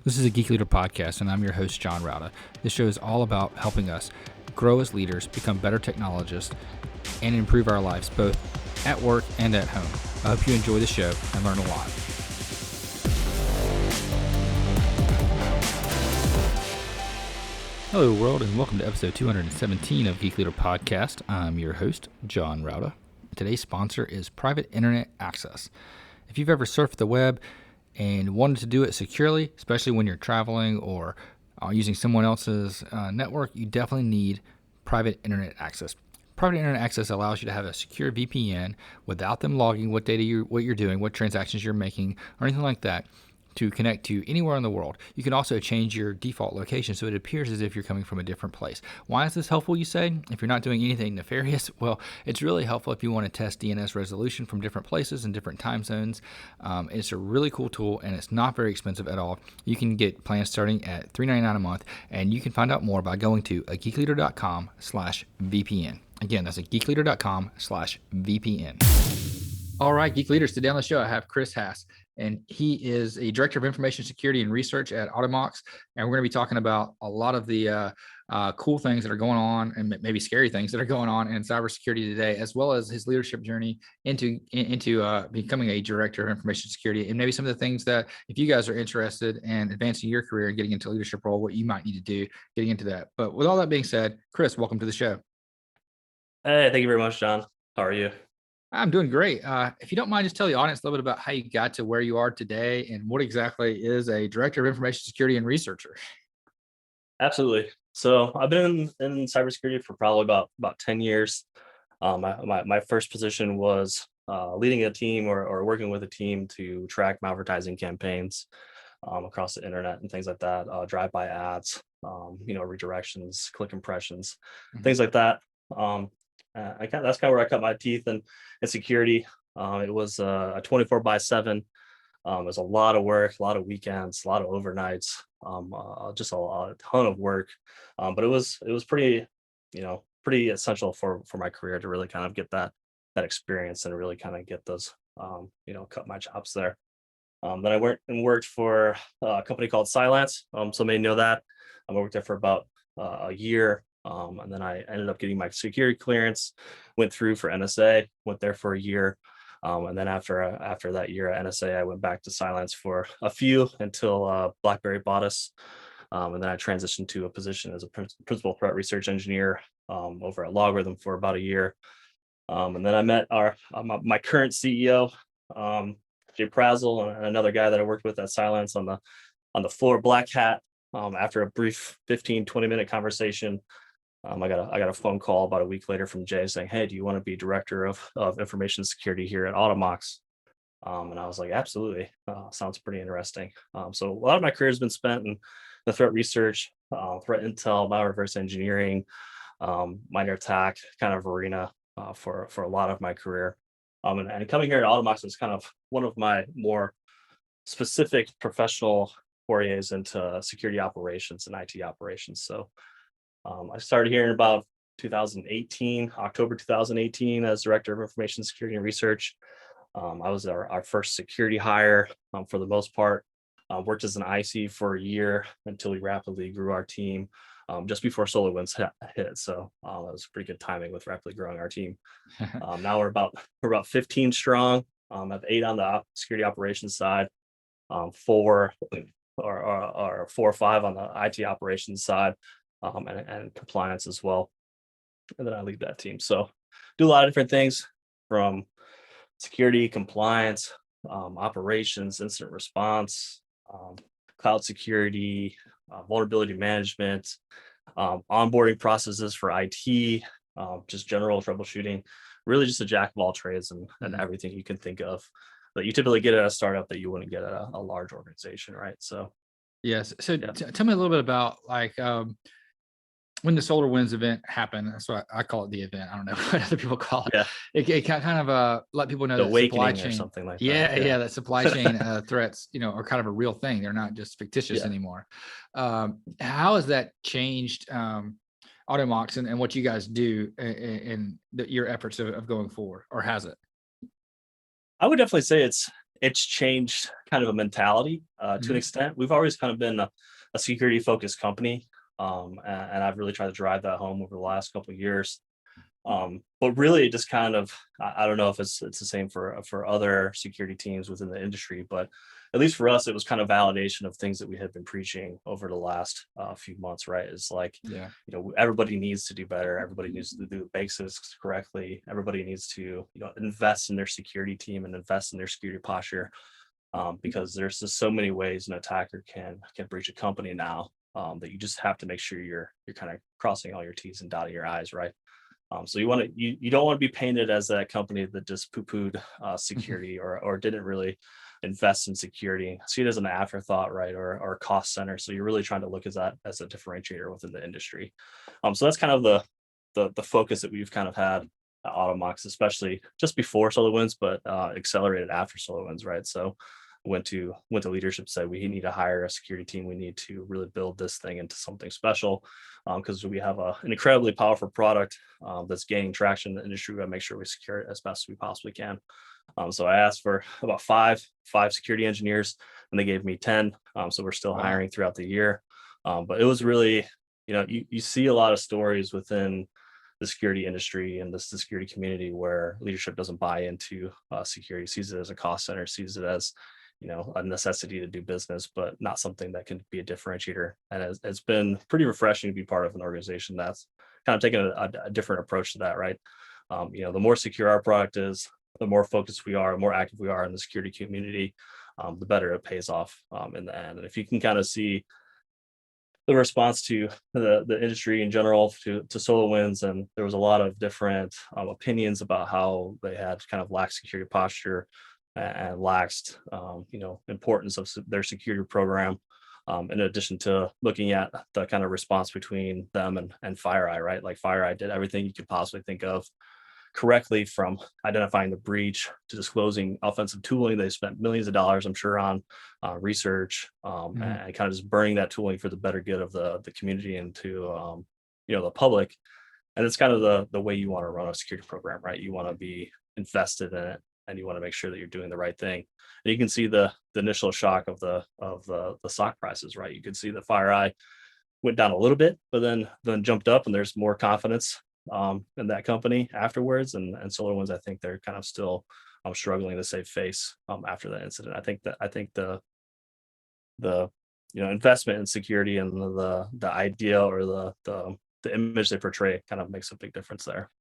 This is a Geek Leader podcast, and I'm your host, John Rauda. This show is all about helping us grow as leaders, become better technologists, and improve our lives both at work and at home. I hope you enjoy the show and learn a lot. Hello, world, and welcome to episode 217 of Geek Leader Podcast. I'm your host, John Rauda. Today's sponsor is Private Internet Access. If you've ever surfed the web and wanted to do it securely, especially when you're traveling or using someone else's network, you definitely need private internet access. Private internet access allows you to have a secure VPN without them logging what data what you're doing, what transactions you're making, or anything like that, to connect to anywhere in the world. You can also change your default location so it appears as if you're coming from a different place. Why is this helpful, you say? If you're not doing anything nefarious, well, it's really helpful if you want to test DNS resolution from different places and different time zones. It's a really cool tool, and it's not very expensive at all. You can get plans starting at $3.99 a month, and you can find out more by going to geekleader.com/VPN. Again, that's geekleader.com/VPN. All right, Geek Leaders, today on the show, I have Chris Hass, and he is a Director of Information Security and Research at Automox, and we're going to be talking about a lot of the cool things that are going on, and maybe scary things that are going on in cybersecurity today, as well as his leadership journey into becoming a Director of Information Security, and maybe some of the things that, if you guys are interested in advancing your career and getting into a leadership role, what you might need to do getting into that. But with all that being said, Chris, welcome to the show. Hey, thank you very much, John. How are you? I'm doing great. If you don't mind, just tell the audience a little bit about how you got to where you are today and what exactly is a Director of Information Security and Researcher. Absolutely. So I've been in cybersecurity for probably about 10 years. My first position was leading a team or working with a team to track advertising campaigns across the internet and things like that, drive-by ads, redirections, click impressions, things like that. That's kind of where I cut my teeth in security. It was a 24/7. It was a lot of work, a lot of weekends, a lot of overnights, just a ton of work. But it was pretty essential for my career to really kind of get that experience and really kind of get those, cut my chops there. Then I went and worked for a company called Cylance. Some may know that. I worked there for about a year. And then I ended up getting my security clearance, went through for NSA, went there for a year. And then after that year at NSA, I went back to Cylance for a few until BlackBerry bought us. And then I transitioned to a position as a principal threat research engineer over at Logarithm for about a year. And then I met my current CEO, Jay Prazel, and another guy that I worked with at Cylance on the floor, Black Hat. After a brief 15-20 minute conversation, I got a phone call about a week later from Jay saying, "Hey, do you want to be Director of Information Security here at Automox?" And I was like, "Absolutely, sounds pretty interesting." So a lot of my career has been spent in the threat research, threat intel, bioreverse engineering, minor attack kind of arena for a lot of my career. And coming here at Automox is kind of one of my more specific professional forays into security operations and IT operations. So I started here in about 2018, October 2018, as Director of Information Security and Research. I was our first security hire for the most part. Worked as an IC for a year until we rapidly grew our team just before SolarWinds hit. So that was pretty good timing with rapidly growing our team. Now we're about 15 strong. I have 8 on the security operations side, 4 or 5 on the IT operations side. And compliance as well. And then I lead that team. So do a lot of different things from security, compliance, operations, incident response, cloud security, vulnerability management, onboarding processes for IT, just general troubleshooting, really just a jack of all trades and everything you can think of that you typically get at a startup that you wouldn't get at a large organization, right? So yes. So yeah. Tell me a little bit about when the SolarWinds event happened. That's why I call it the event. I don't know what other people call it. Yeah. It kind of let people know the that awakening supply chain or something like that. Yeah, that supply chain threats, are kind of a real thing. They're not just fictitious anymore. How has that changed Automox and what you guys do in your efforts of going forward, or has it? I would definitely say it's it's changed kind of a mentality to an Hmm. extent. We've always kind of been a security focused company, and I've really tried to drive that home over the last couple of years. But really, it just kind of I don't know if it's the same for other security teams within the industry, but at least for us, it was kind of validation of things that we had been preaching over the last few months. Right? It's like, Yeah. everybody needs to do better. Everybody needs to do the basics correctly. Everybody needs to invest in their security team and invest in their security posture, because there's just so many ways an attacker can breach a company now, that you just have to make sure you're kind of crossing all your T's and dotting your I's, right? So you don't want to be painted as that company that just poo-pooed security, or didn't really invest in security. See it as an afterthought, right, or a cost center. So you're really trying to look at that as a differentiator within the industry. So that's kind of the focus that we've kind of had at Automox, especially just before SolarWinds, but accelerated after SolarWinds, right? So went to leadership, said we need to hire a security team. We need to really build this thing into something special, because we have an incredibly powerful product that's gaining traction in the industry. We got to make sure we secure it as best as we possibly can. So I asked for about five security engineers, and they gave me 10. So we're still Wow. hiring throughout the year. But it was really, you see a lot of stories within the security industry and the security community where leadership doesn't buy into security, sees it as a cost center, sees it as a necessity to do business, but not something that can be a differentiator. And it's been pretty refreshing to be part of an organization that's kind of taken a different approach to that, right? The more secure our product is, the more focused we are, the more active we are in the security community, the better it pays off in the end. And if you can kind of see the response to the industry in general to SolarWinds, and there was a lot of different opinions about how they had kind of lax security posture and laxed importance of their security program. In addition to looking at the kind of response between them and FireEye, right? Like FireEye did everything you could possibly think of correctly, from identifying the breach to disclosing offensive tooling. They spent millions of dollars, I'm sure, on research, Hmm. and kind of just burning that tooling for the better good of the community and to the public. And it's kind of the way you want to run a security program, right? You want to be invested in it, and you want to make sure that you're doing the right thing. And you can see the initial shock of the stock prices, right? You can see the FireEye went down a little bit, but then jumped up, and there's more confidence in that company afterwards. And SolarWinds, I think they're kind of still struggling to save face after that incident. I think the investment in security and the idea, or the image they portray, kind of makes a big difference there.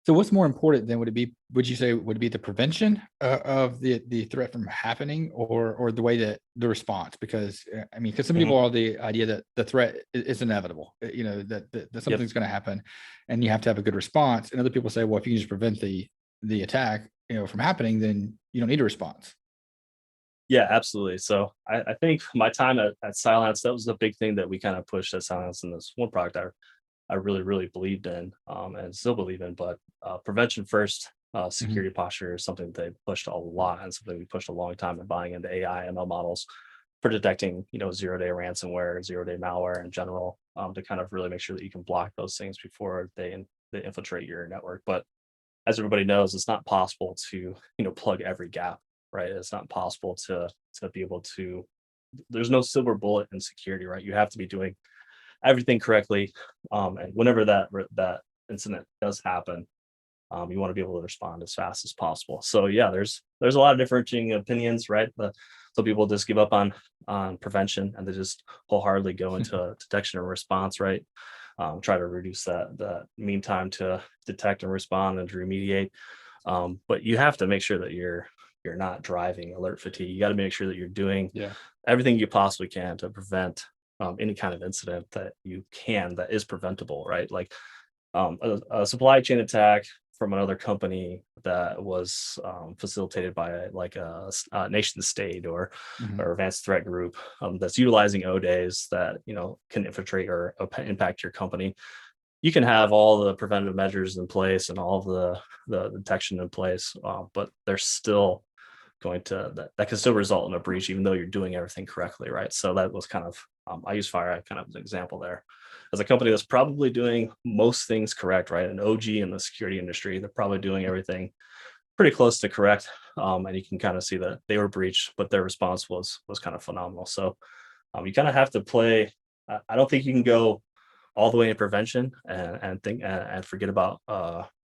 So what's more important then? Would you say, would it be the prevention of the threat from happening, or the way that the response? Because I mean, because some Mhm. people are the idea that the threat is inevitable, that Yep. something's going to happen and you have to have a good response. And other people say, well, if you can just prevent the attack, from happening, then you don't need a response. Yeah, absolutely. So I think my time at Silence, that was the big thing that we kind of pushed at Silence, in this one product I really, really believed in, and still believe in. But prevention first, Hmm. security posture is something they pushed a lot, and something we pushed a long time in buying into AI ML models for detecting, zero-day ransomware, zero-day malware in general, to kind of really make sure that you can block those things before they infiltrate your network. But as everybody knows, it's not possible to plug every gap, right? It's not possible to be able to. There's no silver bullet in security, right? You have to be doing everything correctly, and whenever that incident does happen, you want to be able to respond as fast as possible. So yeah, there's a lot of differentiating opinions, right? Some people just give up on prevention, and they just wholeheartedly go into detection and response, right? Try to reduce that mean time to detect and respond and to remediate. But you have to make sure that you're not driving alert fatigue. You got to make sure that you're doing Yeah. everything you possibly can to prevent any kind of incident that is preventable, right? Like a supply chain attack from another company that was facilitated by like a nation state, Hmm. or advanced threat group that's utilizing O days that can infiltrate or impact your company. You can have all the preventative measures in place and all of the detection in place, but there's still that can still result in a breach, even though you're doing everything correctly, right? So that was kind of I use FireEye kind of as an example there, as a company that's probably doing most things correct, right? An OG in the security industry, they're probably doing everything pretty close to correct. And you can kind of see that they were breached, but their response was kind of phenomenal. So you kind of have to play. I don't think you can go all the way in prevention and forget about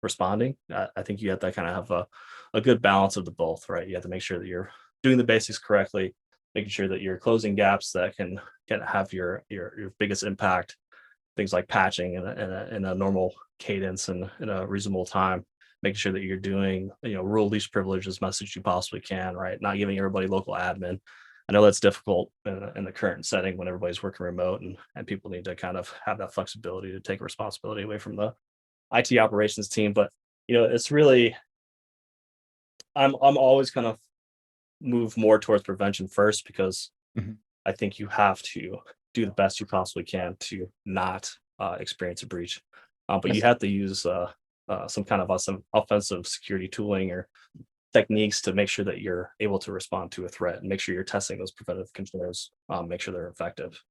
responding. I think you have to kind of have a good balance of the both, right? You have to make sure that you're doing the basics correctly, making sure that you're closing gaps that can have your biggest impact. Things like patching in a normal cadence and in a reasonable time, making sure that you're doing, rule least privilege as much as you possibly can, right? Not giving everybody local admin. I know that's difficult in the current setting when everybody's working remote and people need to kind of have that flexibility to take responsibility away from the IT operations team. But it's really I'm always kind of move more towards prevention first because Mhm. I think you have to do the best you possibly can to not experience a breach. But you Yes. have to use some kind of some offensive security tooling or techniques to make sure that you're able to respond to a threat and make sure you're testing those preventive controls, make sure they're effective.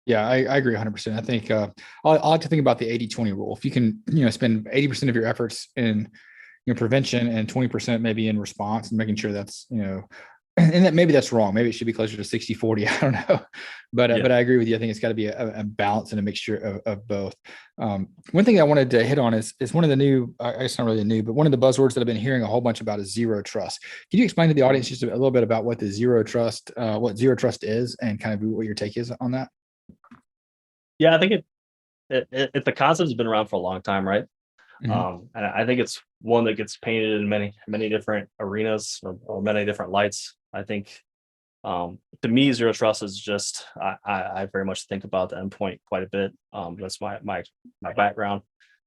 Yeah, I agree 100%. I think I like to think about the 80-20 rule. If you can, spend 80% of your efforts in prevention and 20% maybe in response and making sure that's, and that maybe that's wrong. Maybe it should be closer to 60-40. I don't know. Yeah. But I agree with you. I think it's got to be a balance and a mixture of both. One thing I wanted to hit on is one of the new, I guess not really new, but one of the buzzwords that I've been hearing a whole bunch about is zero trust. Can you explain to the audience just a little bit about what what zero trust is and kind of what your take is on that? Yeah, I think the concept has been around for a long time, right? Mhm. And I think it's one that gets painted in many different arenas or many different lights. I think to me, zero trust is just I very much think about the endpoint quite a bit. That's my background,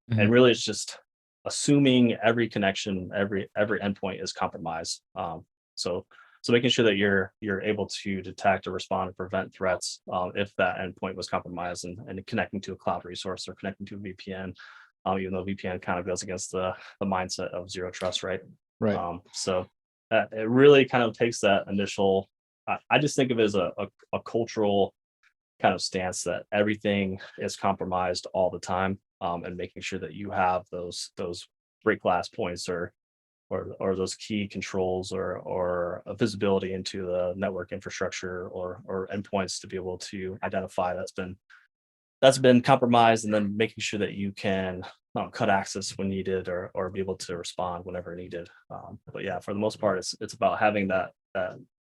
and Mhm. really it's just assuming every connection, every endpoint is compromised. So so making sure that you're able to detect or respond and prevent threats if that endpoint was compromised and connecting to a cloud resource or connecting to a VPN, even though VPN kind of goes against the mindset of zero trust, right? Right. So it really kind of takes that initial. I just think of it as a cultural kind of stance that everything is compromised all the time, and making sure that you have those break glass points or those key controls or a visibility into the network infrastructure or endpoints to be able to identify that's been compromised, and then making sure that you can cut access when needed or be able to respond whenever needed. But yeah, for the most part, it's about having that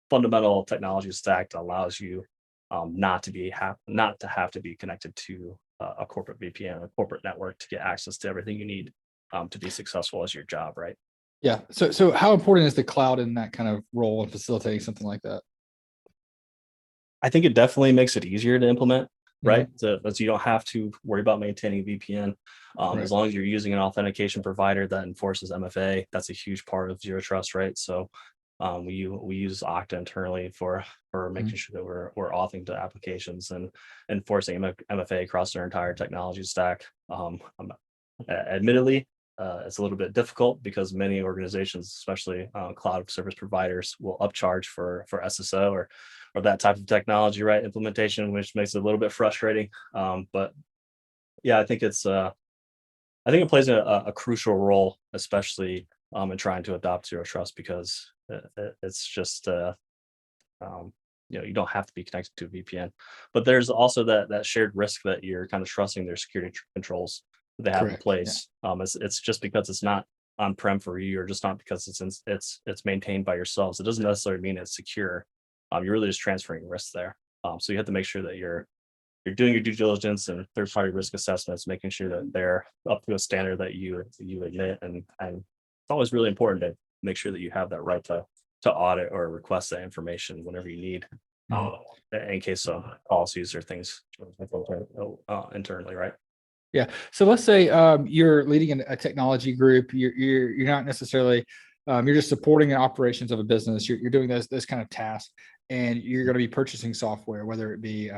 fundamental technology stack that allows you not to have to be connected to a corporate VPN, a corporate network to get access to everything you need to be successful as your job, right? Yeah. So how important is the cloud in that kind of role in facilitating something like that? I think it definitely makes it easier to implement, right? Mhm. So as you don't have to worry about maintaining VPN, Right. as long as you're using an authentication provider that enforces MFA, that's a huge part of zero trust, right? So we use Okta internally for Mhm. making sure that we're authing to applications and enforcing MFA across their entire technology stack. Admittedly, it's a little bit difficult because many organizations, especially cloud service providers, will upcharge for SSO or that type of technology, right? Implementation, which makes it a little bit frustrating. But yeah, I think it plays a crucial role, especially in trying to adopt zero trust because it's just um, you don't have to be connected to a VPN, but there's also that shared risk that you're kind of trusting their security controls that they have in Correct. Yeah. place. It's just because it's not on-prem for you, or just not because it's maintained by yourselves. It doesn't necessarily mean it's secure. You're really just transferring risk there. So you have to make sure that you're doing your due diligence and third-party risk assessments, making sure that they're up to a standard that you admit, and it's always really important to make sure that you have that right to audit or request that information whenever you need, Mhm. uh, in case of policies or things internally, right? Yeah. So let's say you're leading a technology group. You're not necessarily you're just supporting the operations of a business. You're doing this kind of task, and you're going to be purchasing software, whether it be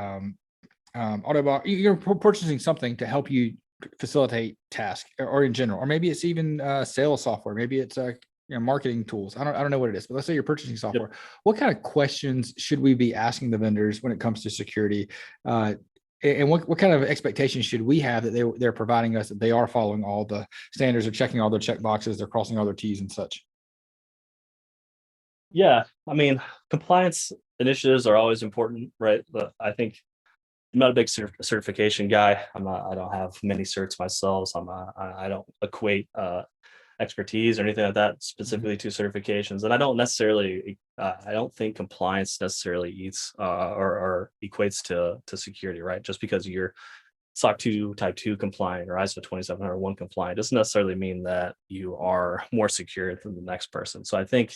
Autobot. You're purchasing something to help you facilitate tasks, or in general, or maybe it's even sales software. Maybe it's marketing tools. I don't know what it is, but let's say you're purchasing Yep. software. What kind of questions should we be asking the vendors when it comes to security? Uh, and what kind of expectations should we have that they're providing us, that they are following all the standards, or checking all their check boxes, they're crossing all their T's and such? Yeah, I mean, compliance initiatives are always important, right? But I think I'm not a big certification guy. I don't have many certs myself. So I don't equate expertise or anything like that Mhm. specifically to certifications. And I don't necessarily, I don't think compliance necessarily eats or equates to security, right? Just because you're SOC 2 Type 2 compliant or ISO 27001 compliant doesn't necessarily mean that you are more secure than the next person. So I think,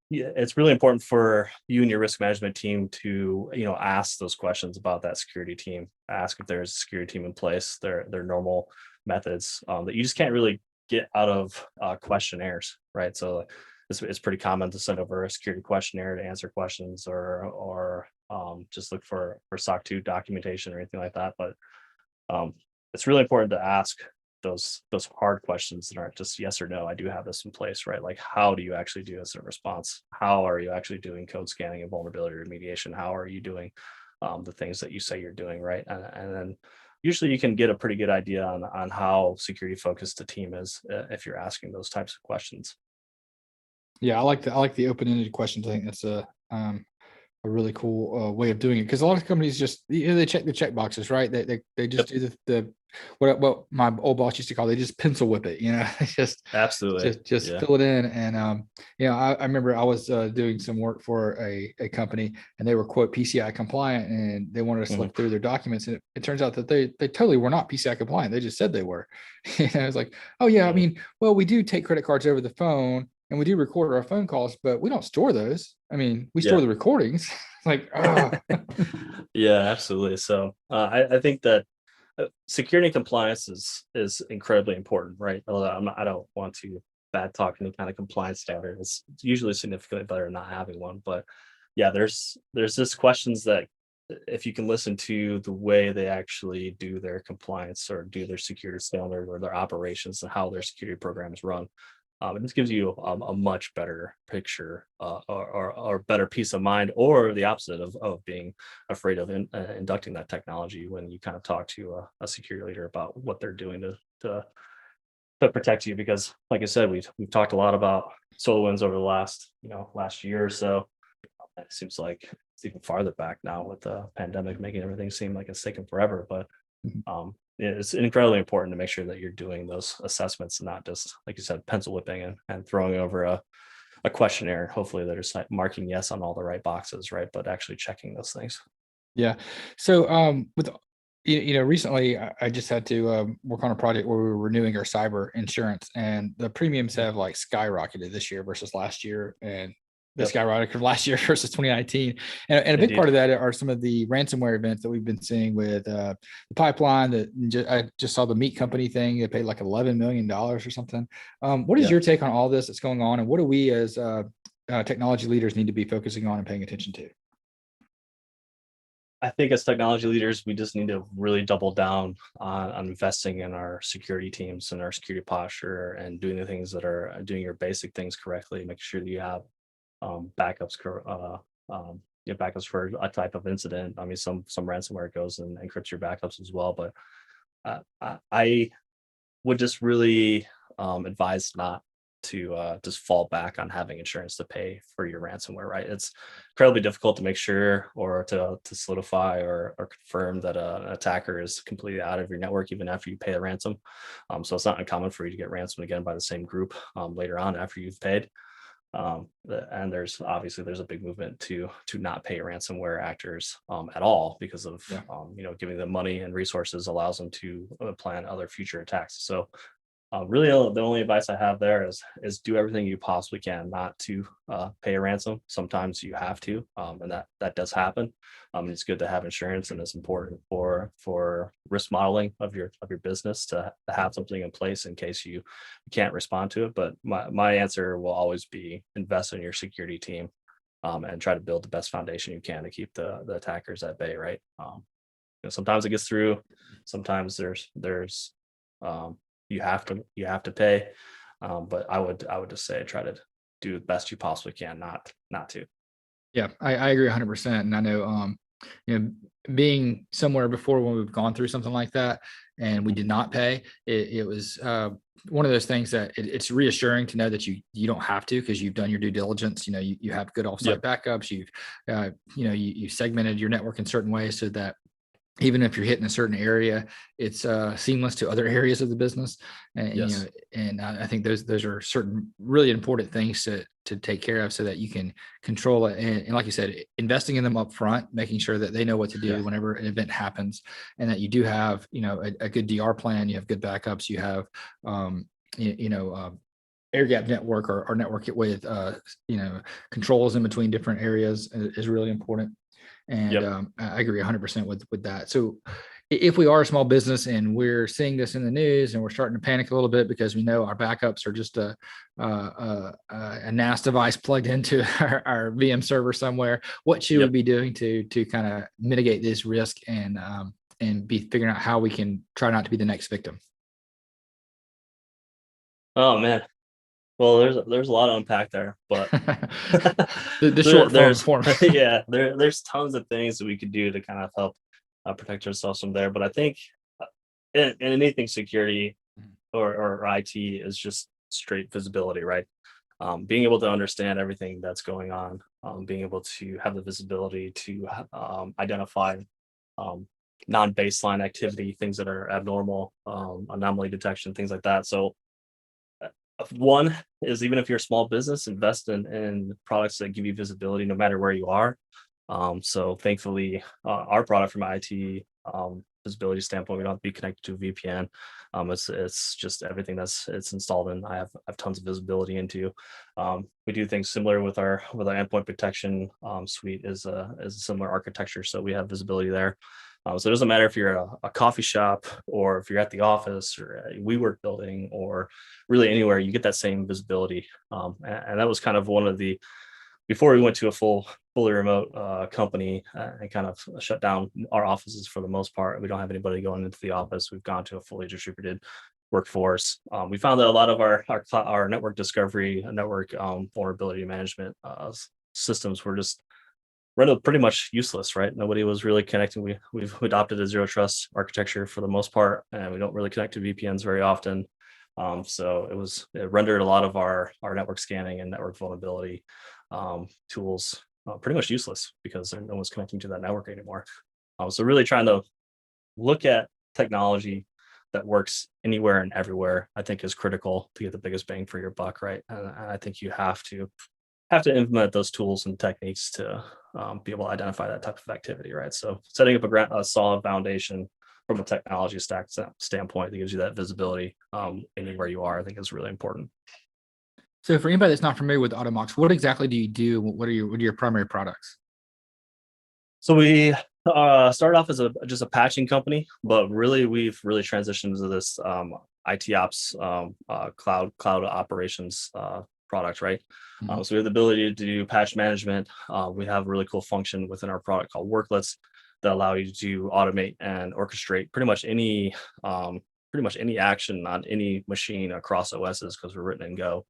yeah, it's really important for you and your risk management team to, ask those questions about that security team. Ask if there's a security team in place, their normal methods that you just can't really get out of questionnaires, right? So it's pretty common to send over a security questionnaire to answer questions or just look for SOC 2 documentation or anything like that. But um, it's really important to ask those hard questions that aren't just yes or no. I do have this in place, right? Like, how do you actually do this in response? How are you actually doing code scanning and vulnerability remediation? How are you doing the things that you say you're doing, right? And then usually you can get a pretty good idea on how security focused the team is if you're asking those types of questions. Yeah, I like the open-ended questions. I think that's a really cool way of doing it because a lot of companies just they check the check boxes, right? They just Yep, do the what my old boss used to call they just pencil whip it, they just absolutely. just Yeah. fill it in. And I remember I was doing some work for a company and they were quote PCI compliant and they wanted us to Mhm. look through their documents and it turns out that they totally were not PCI compliant. They just said they were. I was like, oh yeah, I Mhm. mean, well, we do take credit cards over the phone and we do record our phone calls, but we don't store those. I mean, we store Yeah. the recordings. Like, ah, Yeah, absolutely. So I think that security and compliance is incredibly important, right? Although I don't want to bad talk any kind of compliance standard. It's usually significantly better than not having one. But yeah, there's just questions that if you can listen to the way they actually do their compliance or do their security standard or their operations and how their security program is run, it just gives you a much better picture or better peace of mind, or the opposite of being afraid of inducting that technology when you kind of talk to a security leader about what they're doing to protect you. Because, like I said, we've talked a lot about SolarWinds over the last year or so. It seems like it's even farther back now with the pandemic making everything seem like it's taken forever. But yeah, it's incredibly important to make sure that you're doing those assessments and not just, like you said, pencil whipping and throwing over a questionnaire. Hopefully, they're just like marking yes on all the right boxes, right? But actually checking those things. yeah. So, with recently I just had to work on a project where we were renewing our cyber insurance, and the premiums Mhm. have like skyrocketed this year versus last year, and the Yep, skyrocketed from last year versus 2019. And a big part indeed. of that are some of the ransomware events that we've been seeing with the pipeline. I just saw the meat company thing. They paid like $11 million or something. What is Yeah. your take on all this that's going on, and what do we as technology leaders need to be focusing on and paying attention to? I think as technology leaders, we just need to really double down on investing in our security teams and our security posture and doing the things that are doing your basic things correctly, make sure that you have backups, backups for a type of incident. I mean, some ransomware goes and encrypts your backups as well, but I would just really advise not to just fall back on having insurance to pay for your ransomware. Right, it's incredibly difficult to make sure or to solidify or confirm that an attacker is completely out of your network even after you pay a ransom. So it's not uncommon for you to get ransomed again by the same group later on after you've paid. And there's a big movement to not pay ransomware actors at all because of Yeah. giving them money and resources allows them to plan other future attacks. So really, the only advice I have there is do everything you possibly can not to pay a ransom. Sometimes you have to, and that does happen. It's good to have insurance, and it's important for risk modeling of your business to have something in place in case you can't respond to it. But my answer will always be invest in your security team and try to build the best foundation you can to keep the attackers at bay. Right. Sometimes it gets through. Sometimes there's um, you have to pay. But I would just say try to do the best you possibly can, not to. Yeah, I agree 100%. And I know you know, being somewhere before when we've gone through something like that and we Mhm. did not pay, it was one of those things that it's reassuring to know that you don't have to, because you've done your due diligence. You have good offsite Yep. backups. You segmented your network in certain ways so that even if you're hitting a certain area, it's seamless to other areas of the business. Yes. And I think those are certain really important things to take care of so that you can control it. And like you said, investing in them up front, making sure that they know what to Yeah. do whenever an event happens, and that you do have a good DR plan, you have good backups, you have um, you, you know. Air gap network, or network it with controls in between different areas is really important. And Yep. I agree 100% with that. So if we are a small business and we're seeing this in the news and we're starting to panic a little bit because we know our backups are just a NAS device plugged into our VM server somewhere, what should we Yep. be doing to kind of mitigate this risk and be figuring out how we can try not to be the next victim? Oh man. Well, there's a lot to unpack there, but The short there's form. yeah, there's tons of things that we could do to kind of help protect ourselves from there. But I think uh, in anything security or IT is just straight visibility, right? Being able to understand everything that's going on, being able to have the visibility to identify um, non-baseline activity, things that are abnormal, anomaly detection, things like that. So one is, even if you're a small business, invest in products that give you visibility no matter where you are. So thankfully, our product from IT visibility standpoint, we don't have to be connected to a VPN. It's just everything that's it's installed in. I have tons of visibility into. We do things similar with our endpoint protection suite is a similar architecture, so we have visibility there. So it doesn't matter if you're a coffee shop or if you're at the office or a WeWork building or really anywhere, you get that same visibility. And that was kind of one of the before we went to a fully remote company and kind of shut down our offices for the most part. We don't have anybody going into the office. We've gone to a fully distributed workforce. We found that a lot of our network discovery, network vulnerability management systems were just rendered pretty much useless, right? Nobody was really connecting. We've adopted a zero trust architecture for the most part, and we don't really connect to VPNs very often. So it rendered a lot of our network scanning and network vulnerability tools pretty much useless because no one's connecting to that network anymore. So really trying to look at technology that works anywhere and everywhere, I think is critical to get the biggest bang for your buck, right? And I think you have to implement those tools and techniques to be able to identify that type of activity, right? So setting up a solid foundation from a technology standpoint that gives you that visibility anywhere you are, I think is really important. So for anybody that's not familiar with Automox, what exactly do you do? What are your primary products? So we started off as just a patching company, but really we've really transitioned to this IT ops cloud operations product, right? Mhm. So we have the ability to do patch management. We have a really cool function within our product called worklets that allow you to automate and orchestrate pretty much any action on any machine across OSs because we're written in Go.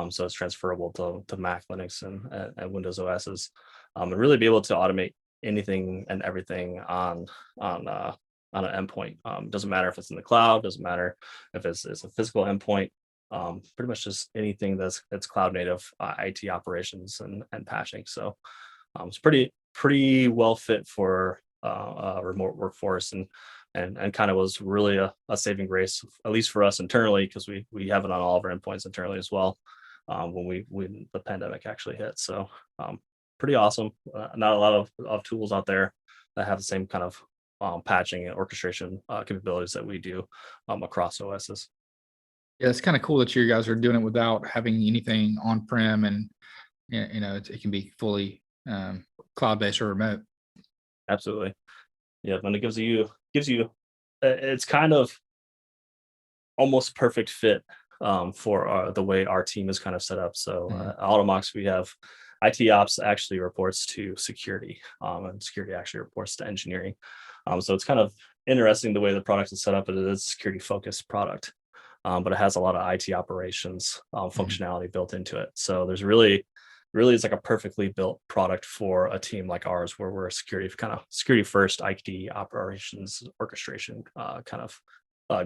So it's transferable to Mac, Linux, and Windows OSs, and really be able to automate anything and everything on uh, on an endpoint. Doesn't matter if it's in the cloud, doesn't matter if it's a physical endpoint. Pretty much just anything that's cloud native IT operations and patching. So it's pretty well fit for a remote workforce and kind of was really a saving grace, at least for us internally, because we have it on all of our endpoints internally as well when the pandemic actually hit. So pretty awesome. Not a lot of tools out there that have the same kind of patching and orchestration capabilities that we do across OSs. Yeah, it's kind of cool that you guys are doing it without having anything on-prem, and it can be fully cloud-based or remote. Absolutely. Yeah, and it gives you it's kind of almost perfect fit for the way our team is kind of set up. So Mhm. Automox, we have IT ops actually reports to security, and security actually reports to engineering. So it's kind of interesting the way the product is set up. It is a security focused product, but it has a lot of IT operations Mhm. functionality built into it. So there's really really is like a perfectly built product for a team like ours, where we're a security first IT operations orchestration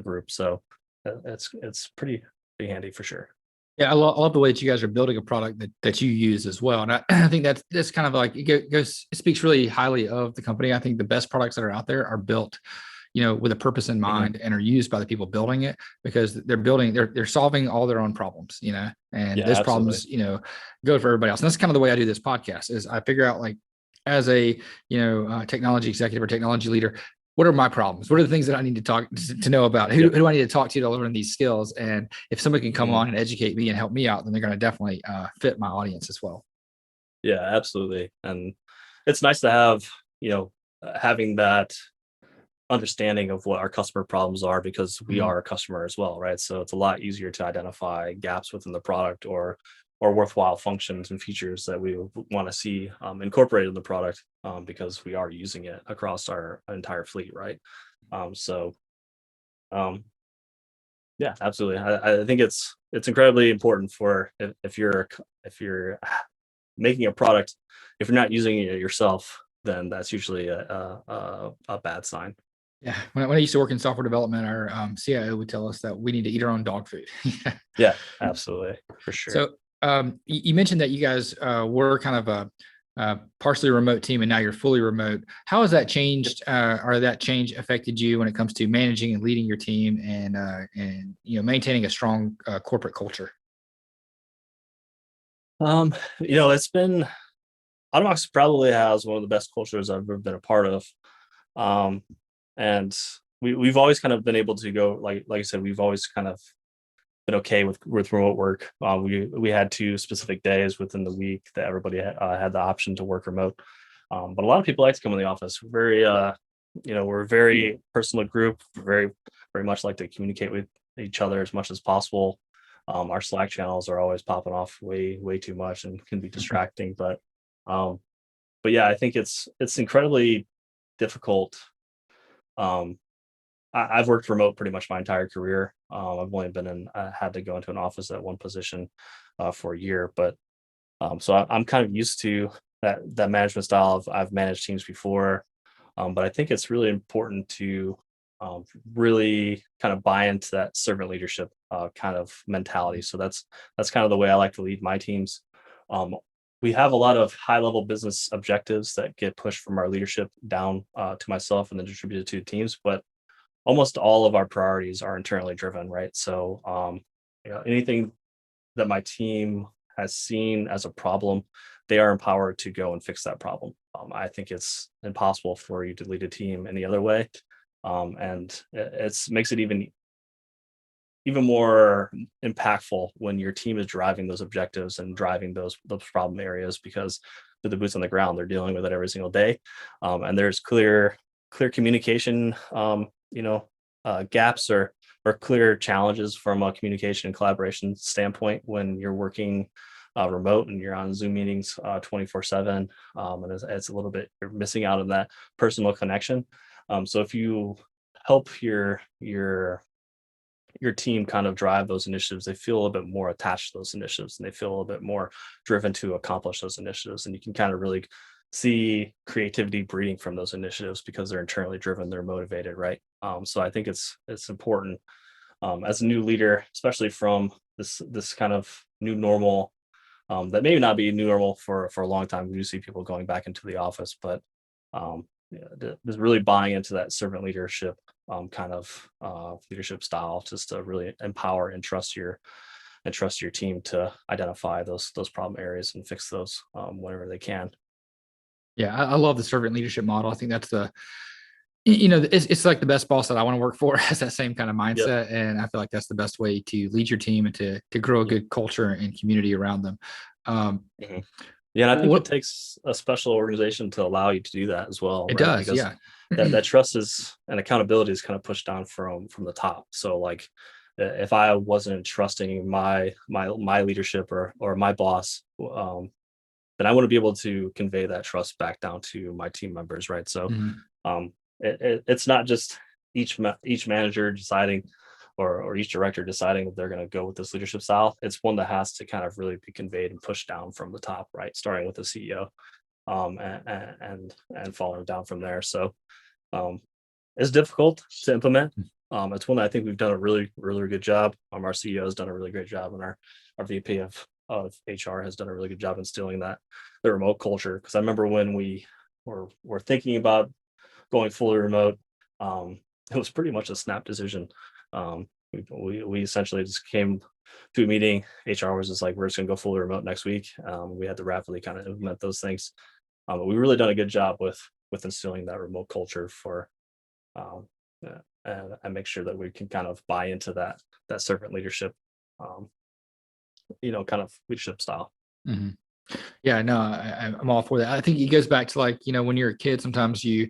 group. So it's pretty handy for sure. Yeah, I love the way that you guys are building a product that you use as well, and I think that's kind of like it speaks really highly of the company. I think the best products that are out there are built, with a purpose in Mhm. mind and are used by the people building it because they're solving all their own problems, and Yeah, those absolutely. problems, go for everybody else. And that's kind of the way I do this podcast is I figure out like as a, technology executive or technology leader, what are my problems? What are the things that I need to know about? Who Yep. do I need to talk to learn these skills? And if somebody can come Mhm. on and educate me and help me out, then they're going to definitely fit my audience as well. Yeah, absolutely. And it's nice to have, having that understanding of what our customer problems are, because we Mhm. are a customer as well, right? So it's a lot easier to identify gaps within the product, or worthwhile functions and features that we want to see incorporated in the product, because we are using it across our entire fleet, right? So um, yeah, absolutely. I think it's incredibly important for if you're making a product, if you're not using it yourself, then that's usually a bad sign. Yeah. When I used to work in software development, our CIO would tell us that we need to eat our own dog food. Yeah, absolutely, for sure. So you mentioned that you guys were kind of a partially remote team, and now you're fully remote. How has that changed, or that change affected you when it comes to managing and leading your team, and maintaining a strong corporate culture? It's been Automox probably has one of the best cultures I've ever been a part of. Um, and we've always kind of been able to go, like I said, we've always kind of been okay with remote work. We had two specific days within the week that everybody had the option to work remote. But a lot of people like to come in the office. We're a very personal group. We're very much like to communicate with each other as much as possible. Our Slack channels are always popping off way too much and can be distracting. Um, but yeah, I think it's incredibly difficult. Um, I've worked remote pretty much my entire career. I've only had to go into an office at one position for a year, but so I'm kind of used to that management style. I've managed teams before, but I think it's really important to really kind of buy into that servant leadership kind of mentality. So that's kind of the way I like to lead my teams. Um, we have a lot of high level business objectives that get pushed from our leadership down to myself and then distributed to teams, but almost all of our priorities are internally driven, right? So, anything that my team has seen as a problem, they are empowered to go and fix that problem. I think it's impossible for you to lead a team any other way, and it's makes it even more impactful when your team is driving those objectives and driving those problem areas, because they're the boots on the ground. They're dealing with it every single day, and there's clear communication, gaps or clear challenges from a communication and collaboration standpoint when you're working remote and you're on Zoom meetings 24/7, and it's a little bit, you're missing out on that personal connection. So if you help your team kind of drive those initiatives, they feel a little bit more attached to those initiatives and they feel a little bit more driven to accomplish those initiatives. And you can kind of really see creativity breeding from those initiatives because they're internally driven, they're motivated, right? So I think it's important as a new leader, especially from this kind of new normal, that maybe not be new normal for a long time. We do see people going back into the office, but yeah, just really buying into that servant leadership kind of leadership style, just to really empower and trust your team to identify those problem areas and fix those whenever they can. Yeah, I love the servant leadership model. I think that's it's like the best boss that I want to work for has that same kind of Yep. mindset, and I feel like that's the best way to lead your team and to grow a Yep. good culture and community around them. Um, Mhm. Yeah, and I think it what takes a special organization to allow you to do that as well, it right? does, Because yeah. that trust is and accountability is kind of pushed down from the top. So like, if I wasn't trusting my leadership or my boss, then I want to be able to convey that trust back down to my team members, right? So Mhm. it's not just each manager deciding, or each director deciding that they're going to go with this leadership style, it's one that has to kind of really be conveyed and pushed down from the top, right? Starting with the CEO, and following down from there. So um, it's difficult to implement. It's one that I think we've done a really good job. Our CEO has done a really great job, and our VP of HR has done a really good job instilling the remote culture. Because I remember when we were thinking about going fully remote, it was pretty much a snap decision. We essentially just came to a meeting. HR was just like, we're just gonna go fully remote next week. We had to rapidly kind of implement those things. But we really done a good job with instilling that remote culture for um, and make sure that we can kind of buy into that servant leadership, um, kind of leadership style. Mhm. Yeah, no, I'm all for that. I think it goes back to like, when you're a kid, sometimes you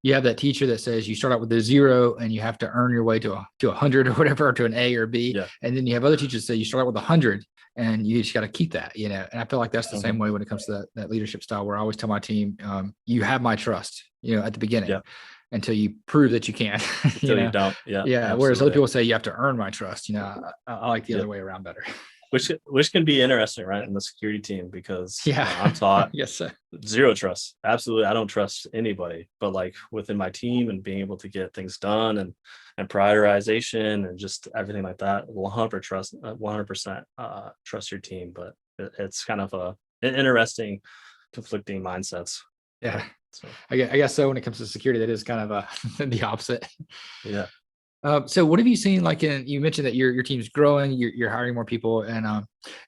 have that teacher that says you start out with a 0 and you have to earn your way to a 100 or whatever, or to an A or B. Yeah. And then you have other teachers that say you start out with 100 and you just got to keep that, And I feel like that's the same Mhm. way when it comes to that leadership style, where I always tell my team, you have my trust, at the beginning Yeah. until you prove that you can, Until you don't. Yeah. Yeah. Whereas other Absolutely. people say you have to earn my trust. I like the Yep. other way around better. Which can be interesting, right, in the security team because Yeah. I'm taught Yes, sir. zero trust. Absolutely, I don't trust anybody. But like within my team and being able to get things done and prioritization and just everything like that, 100% trust your team. But it's kind of an interesting, conflicting mindsets. Yeah. Right. So I guess so. When it comes to security, that is kind of the opposite. yeah, So what have you seen like you mentioned that your team's growing, you're hiring more people, and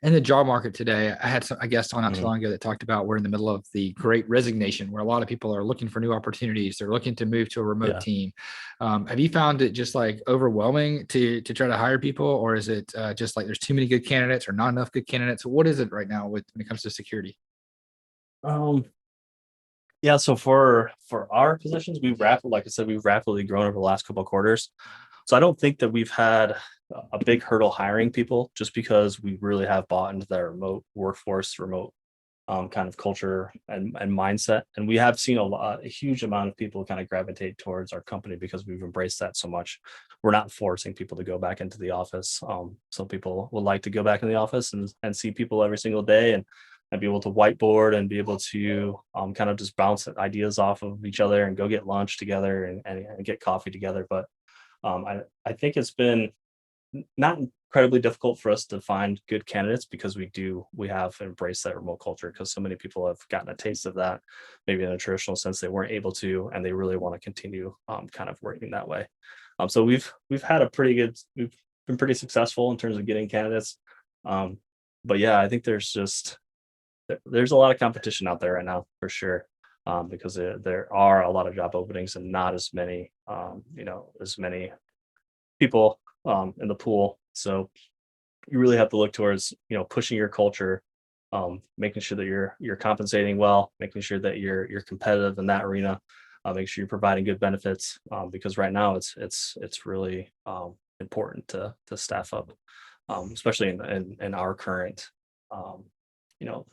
in the job market today, I had a guest on not too mhm, long ago that talked about we're in the middle of the great resignation, where a lot of people are looking for new opportunities. They're looking to move to a remote yeah. team. Have you found it just like overwhelming to try to hire people, or is it just like there's too many good candidates or not enough good candidates? What is it right now when it comes to security? Um, yeah. So for our positions, like I said, we've rapidly grown over the last couple of quarters. So I don't think that we've had a big hurdle hiring people just because we really have bought into that remote workforce, remote kind of culture and mindset. And we have seen a huge amount of people kind of gravitate towards our company because we've embraced that so much. We're not forcing people to go back into the office. Some people would like to go back in the office and see people every single day and be able to whiteboard and be able to kind of just bounce ideas off of each other and go get lunch together and get coffee together. But I think it's been not incredibly difficult for us to find good candidates because we have embraced that remote culture because so many people have gotten a taste of that, maybe in a traditional sense they weren't able to, and they really want to continue kind of working that way. So we've had we've been pretty successful in terms of getting candidates. um, but yeah, I think there's a lot of competition out there right now for sure, because there are a lot of job openings and not as many as many people in the pool. So you really have to look towards pushing your culture, making sure that you're compensating well, making sure that you're competitive in that arena, make sure you're providing good benefits, because right now it's really important to staff up, especially in our current um, you know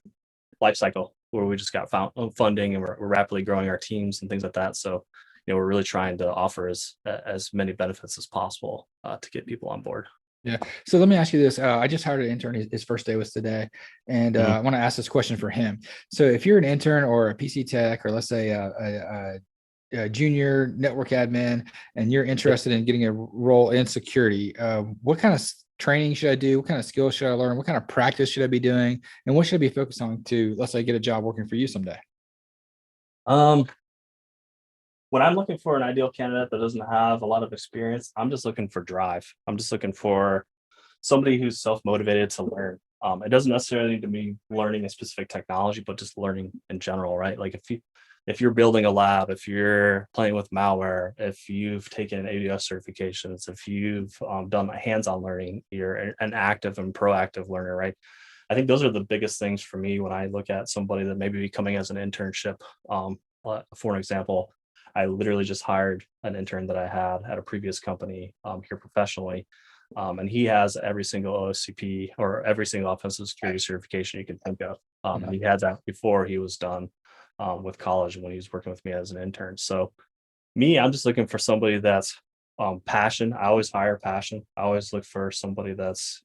life cycle where we just got funding and we're rapidly growing our teams and things like that. So we're really trying to offer as many benefits as possible to get people on board. Yeah. So let me ask you this. I just hired an intern. His first day was today. And Mhm. I want to ask this question for him. So if you're an intern or a PC tech, or let's say a junior network admin, and you're Yep. interested in getting a role in security, what kind of training should I do? What kind of skills should I learn? What kind of practice should I be doing? And what should I be focused on to, let's say, get a job working for you someday? Um, when I'm looking for an ideal candidate that doesn't have a lot of experience, I'm just looking for drive. I'm just looking for somebody who's self-motivated to learn. It doesn't necessarily need to be learning a specific technology, but just learning in general, right? Like if you're building a lab, if you're playing with malware, if you've taken AWS certifications, if you've done hands-on learning, you're an active and proactive learner, right? I think those are the biggest things for me when I look at somebody that maybe be coming as an internship. For an example, I literally just hired an intern that I had at a previous company here professionally. And he has every single OSCP or every single offensive security certification you can think of. And he had that before he was done with college when he was working with me as an intern. So me, I'm just looking for somebody that's Passion. I always hire passion. I always look for somebody that's,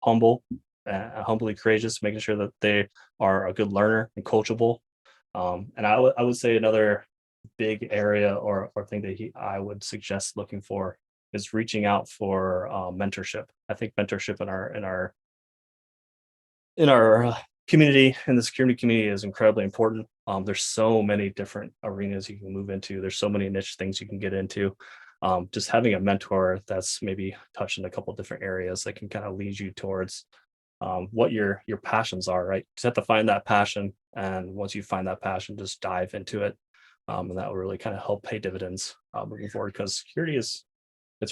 humble, humbly courageous, making sure that they are a good learner and coachable. And I would say another big area or thing that I would suggest looking for is reaching out for mentorship. I think mentorship in our community, in the security community, is incredibly important. There's so many different arenas you can move into. There's so many niche things you can get into. Just having a mentor that's maybe touching a couple different areas that can kind of lead you towards what your passions are. Right, just have to find that passion, and once you find that passion, just dive into it, and that will really kind of help pay dividends moving forward. Because security it's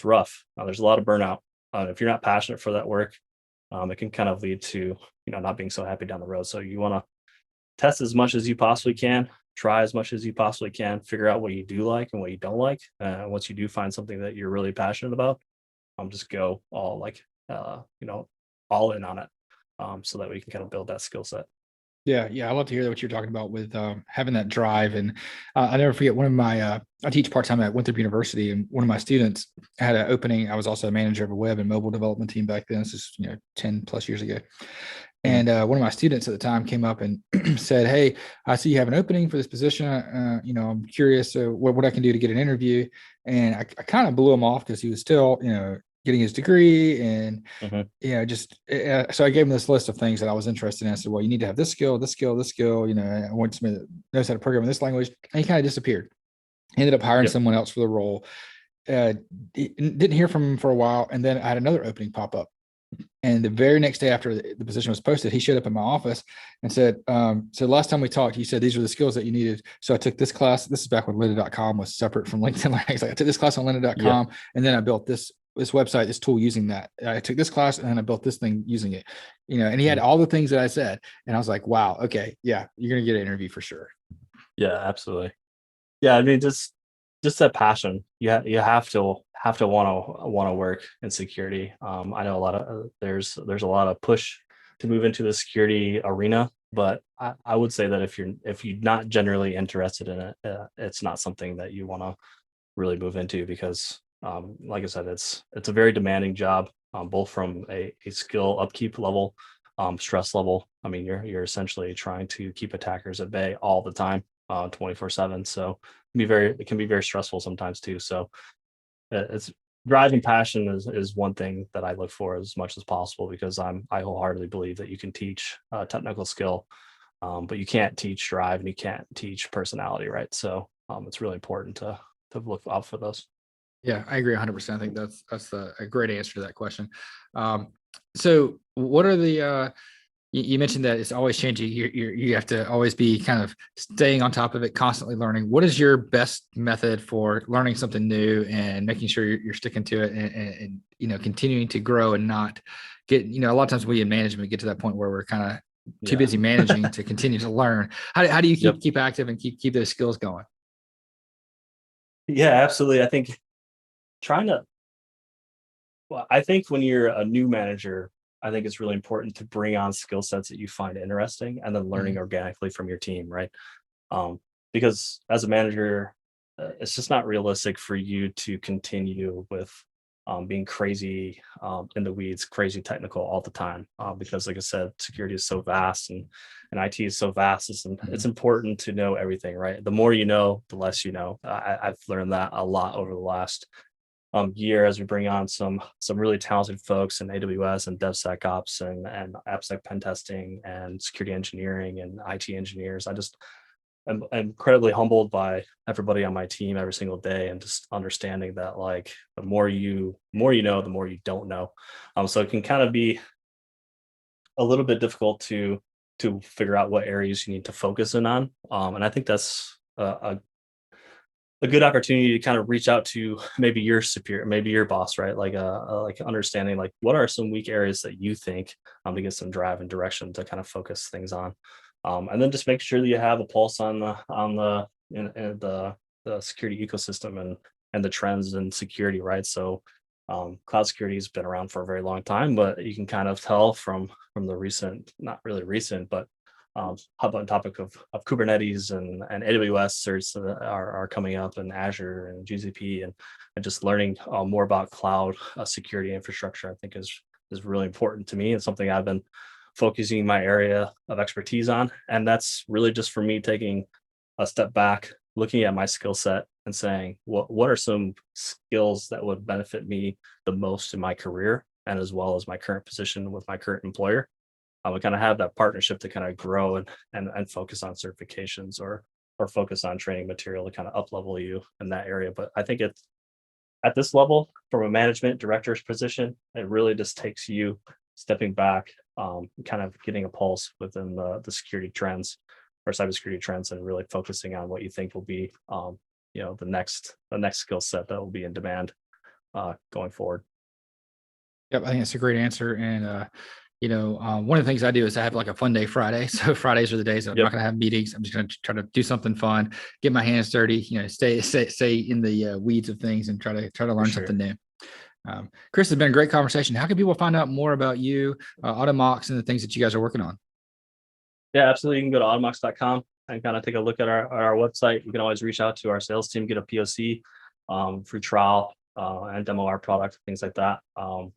rough. There's a lot of burnout. If you're not passionate for that work, it can kind of lead to not being so happy down the road. So you want to test as much as you possibly can, try as much as you possibly can, figure out what you do like and what you don't like. Once you do find something that you're really passionate about, just go all all in on it, so that we can kind of build that skill set. Yeah, I love to hear what you're talking about with having that drive. And I never forget one of my, I teach part time at Winthrop University, and one of my students had an opening. I was also a manager of a web and mobile development team back then. This is 10 plus years ago. Mhm. And one of my students at the time came up and said, "Hey, I see you have an opening for this position. I'm curious what I can do to get an interview." And I kind of blew him off because he was still, getting his degree, and Mhm. just so I gave him this list of things that I was interested in. I said, "Well, you need to have this skill, this skill, this skill. I want somebody that knows how to program in this language." And he kind of disappeared. He ended up hiring Yep. someone else for the role. Uh, didn't hear from him for a while, and then I had another opening pop up. And the very next day after the position was posted, he showed up in my office and said, "So last time we talked, you said these were the skills that you needed. So I took this class. This is back when lynda.com was separate from LinkedIn Learning. Like, I took this class on Yep. lynda.com, and then I built this website, this tool using that. I took this class and then I built this thing using it. And he had Mhm. all the things that I said. And I was like, wow, okay, yeah, you're gonna get an interview for sure." Yeah, absolutely. Yeah, I mean, just that passion. You have to want to work in security. I know a lot of there's a lot of push to move into the security arena, but I would say that if you're not generally interested in it, it's not something that you want to really move into, because like I said, it's a very demanding job, both from a skill upkeep level, stress level. I mean, you're essentially trying to keep attackers at bay all the time, 24/7. So it can be very stressful sometimes too. So it's driving passion is one thing that I look for as much as possible, because I wholeheartedly believe that you can teach technical skill, but you can't teach drive and you can't teach personality, right? So it's really important to look out for those. Yeah, I agree 100%. I think that's a great answer to that question. So what are the you mentioned that it's always changing. You have to always be kind of staying on top of it, constantly learning. What is your best method for learning something new and making sure you're sticking to it, and continuing to grow and not get, a lot of times we in management get to that point where we're kind of too Yeah. busy managing to continue to learn. How do you Yep. keep active and keep those skills going? Yeah, absolutely. I think trying to well, I think when you're a new manager, I think it's really important to bring on skill sets that you find interesting and then learning Mhm. organically from your team, right? Um, because as a manager, it's just not realistic for you to continue with being crazy in the weeds, crazy technical all the time. Because, like I said, security is so vast, and IT is so vast. It's Mhm. important to know everything, right? The more you know, the less you know. I've learned that a lot over the last year, as we bring on some really talented folks in AWS and DevSecOps and AppSec pen testing and security engineering and IT engineers. I'm incredibly humbled by everybody on my team every single day, and just understanding that, like, the more you know, the more you don't know. So it can kind of be a little bit difficult to figure out what areas you need to focus in on. And I think that's a good opportunity to kind of reach out to maybe your superior, maybe your boss, right? Like understanding, like, what are some weak areas that you think, to get some drive and direction to kind of focus things on, and then just make sure that you have a pulse in the security ecosystem and the trends in security, right? So cloud security has been around for a very long time, but you can kind of tell from the recent, not really recent, but hub on topic of Kubernetes and AWS certs that are coming up, and Azure and GCP, and just learning more about cloud security infrastructure, I think is really important to me, and something I've been focusing my area of expertise on. And that's really just for me taking a step back, looking at my skill set and saying, what are some skills that would benefit me the most in my career, and as well as my current position with my current employer. We kind of have that partnership to kind of grow and focus on certifications, or focus on training material to kind of up level you in that area. But I think it's at this level, from a management director's position, it really just takes you stepping back, kind of getting a pulse within the security trends or cybersecurity trends, and really focusing on what you think will be, the next skill set that will be in demand going forward. Yep, I think that's a great answer. And one of the things I do is I have like a fun day Friday. So Fridays are the days that I'm not Yep, going to have meetings. I'm just going to try to do something fun, get my hands dirty, stay in the weeds of things, and try to for learn sure. something new. Chris, has been a great conversation. How can people find out more about you, Automox, and the things that you guys are working on? Yeah, absolutely. You can go to automox.com and kind of take a look at our website. You can always reach out to our sales team, get a POC, free trial, and demo our product, things like that. I'm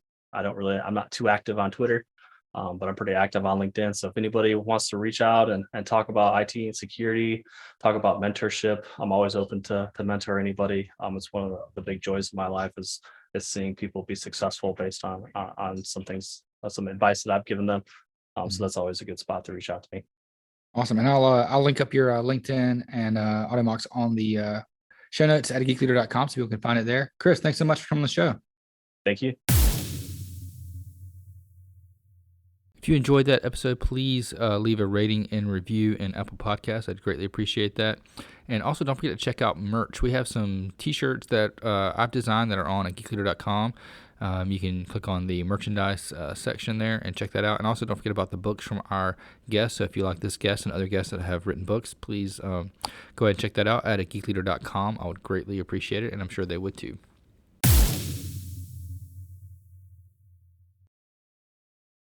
not too active on Twitter, but I'm pretty active on LinkedIn. So if anybody wants to reach out and talk about IT and security, talk about mentorship, I'm always open to mentor anybody. It's one of the big joys of my life is seeing people be successful based on some things, some advice that I've given them. So Mhm. that's always a good spot to reach out to me. Awesome. And I'll link up your LinkedIn and Automox on the show notes at geekleader.com so people can find it there. Chris, thanks so much for coming on the show. Thank you. If you enjoyed that episode, please leave a rating and review in Apple Podcasts. I'd greatly appreciate that. And also, don't forget to check out merch. We have some t-shirts that I've designed that are on at geekleader.com. You can click on the merchandise section there and check that out. And also, don't forget about the books from our guests. So if you like this guest and other guests that have written books, please go ahead and check that out at geekleader.com. I would greatly appreciate it, and I'm sure they would too.